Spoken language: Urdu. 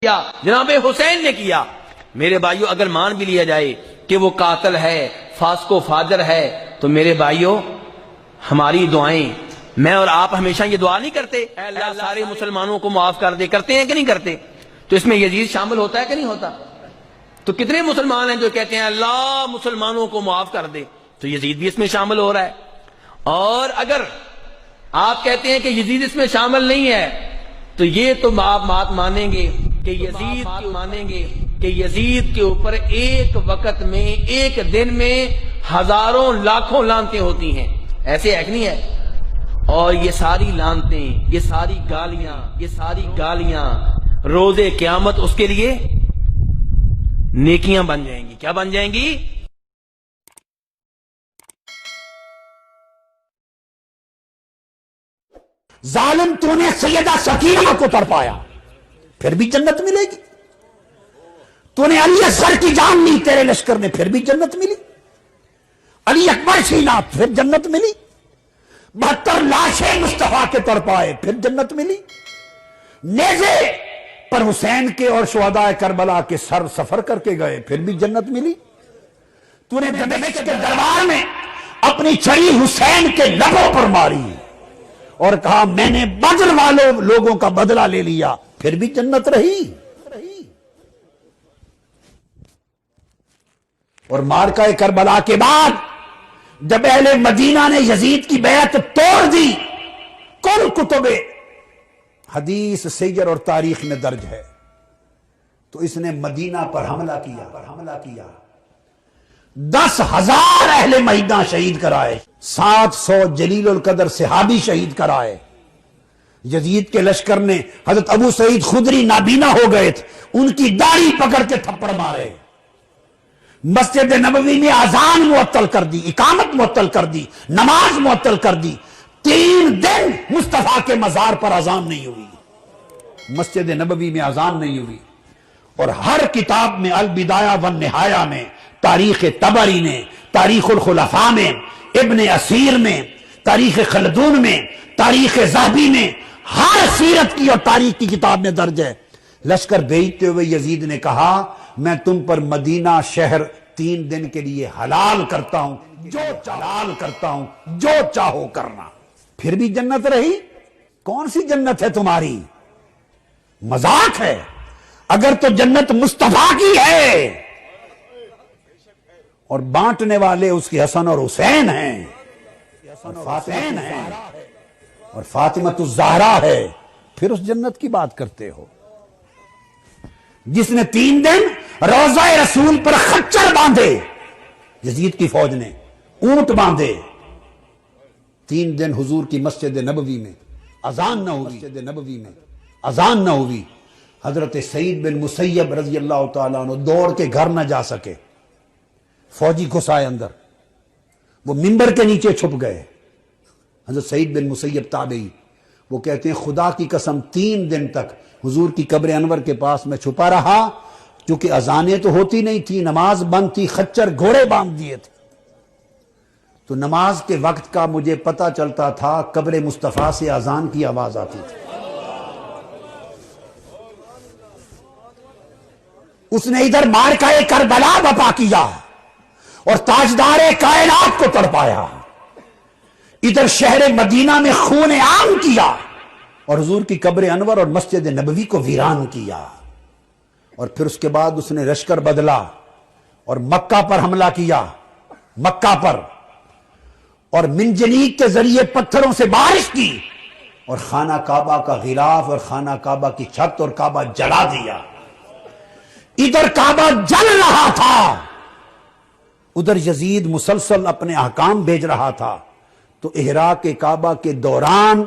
کیا جناب حسین نے کیا۔ میرے بھائیوں اگر مان بھی لیا جائے کہ وہ قاتل ہے، فاسق و فاجر ہے، تو میرے بھائیوں ہماری دعائیں، میں اور آپ ہمیشہ یہ دعا نہیں کرتے اے اللہ سارے مسلمانوں کو معاف کر دے، کرتے ہیں کہ نہیں کرتے؟ تو اس میں یزید شامل ہوتا ہے کہ نہیں ہوتا؟ تو کتنے مسلمان ہیں جو کہتے ہیں اللہ مسلمانوں کو معاف کر دے، تو یزید بھی اس میں شامل ہو رہا ہے۔ اور اگر آپ کہتے ہیں کہ یزید اس میں شامل نہیں ہے، تو یہ تو آپ بات مانیں گے کہ یزید کے اوپر ایک وقت میں، ایک دن میں ہزاروں لاکھوں لعنتیں ہوتی ہیں، ایسے ہے کہ نہیں ہے؟ اور یہ ساری لعنتیں، یہ ساری گالیاں روز قیامت اس کے لیے نیکیاں بن جائیں گی۔ کیا بن جائیں گی؟ ظالم تو نے سیدہ سکینہ کو تڑپایا، پھر بھی جنت ملے گی۔ تو نے علی اصغر کی جان لی تیرے لشکر نے، پھر بھی جنت ملی۔ علی اکبر چھینا، پھر جنت ملی۔ 72 لاشیں مصطفیٰ کے تڑپائے، پھر جنت ملی۔ نیزے پر حسین کے اور شہداء کربلا کے سر سفر کر کے گئے، پھر بھی جنت ملی۔ تو نے دمشق کے دربار میں اپنی چھڑی حسین کے لبوں پر ماری اور کہا میں نے بدر والوں لوگوں کا بدلہ لے لیا، پھر بھی جنت رہی۔ اور مارکہ کربلا کے بعد جب اہل مدینہ نے یزید کی بیعت توڑ دی، کل کتب حدیث سیر اور تاریخ میں درج ہے، تو اس نے مدینہ پر حملہ کیا 10,000 اہل مدینہ شہید کرائے، 700 جلیل القدر صحابی شہید کرائے۔ یزید کے لشکر نے حضرت ابو سعید خدری نابینا ہو گئے تھے، ان کی داڑھی پکڑ کے تھپڑ مارے۔ مسجد نبوی میں اذان معطل کر دی، اقامت معطل کر دی، نماز معطل کر دی۔ 3 دن مصطفیٰ کے مزار پر اذان نہیں ہوئی، مسجد نبوی میں اذان نہیں ہوئی۔ اور ہر کتاب میں البدایہ والنہایہ میں، تاریخ طبری نے، تاریخ الخلفاء میں، ابن اسیر میں، تاریخ خلدون میں، تاریخ ذہبی میں، ہر سیرت کی اور تاریخ کی کتاب میں درج ہے۔ لشکر بھیجتے ہوئے یزید نے کہا میں تم پر مدینہ شہر 3 دن کے لیے حلال کرتا ہوں، جو چاہو کرنا۔ پھر بھی جنت رہی۔ کون سی جنت ہے تمہاری؟ مذاق ہے۔ اگر تو جنت مصطفیٰ کی ہے اور بانٹنے والے اس کے حسن اور حسین ہیں اور فاطمہ الزہرا ہے، پھر اس جنت کی بات کرتے ہو؟ جس نے 3 دن روضہ رسول پر خچر باندھے، یزید کی فوج نے اونٹ باندھے، 3 دن حضور کی مسجد نبوی میں اذان نہ ہوئی، حضرت سعید بن مسیب رضی اللہ تعالیٰ عنہ دوڑ کے گھر نہ جا سکے، فوجی گھسائے اندر، وہ منبر کے نیچے چھپ گئے۔ حضرت سعید بن مسیب تابعی، وہ کہتے ہیں خدا کی قسم 3 دن تک حضور کی قبر انور کے پاس میں چھپا رہا، کیونکہ اذانیں تو ہوتی نہیں تھی، نماز بند تھی، خچر گھوڑے باندھ دیے تھے، تو نماز کے وقت کا مجھے پتا چلتا تھا، قبر مصطفیٰ سے اذان کی آواز آتی تھی۔ اس نے ادھر مارکہ کربلا بپا کیا اور تاجدار کائنات کو تڑپایا، ادھر شہر مدینہ میں خون عام کیا اور حضور کی قبر انور اور مسجد نبوی کو ویران کیا۔ اور پھر اس کے بعد اس نے لشکر بدلا اور مکہ پر حملہ کیا، مکہ پر، اور منجنیق کے ذریعے پتھروں سے بارش کی اور خانہ کعبہ کا غلاف اور خانہ کعبہ کی چھت اور کعبہ جلا دیا۔ ادھر کعبہ جل رہا تھا، ادھر یزید مسلسل اپنے احکام بھیج رہا تھا، تو احراق کعبہ کے دوران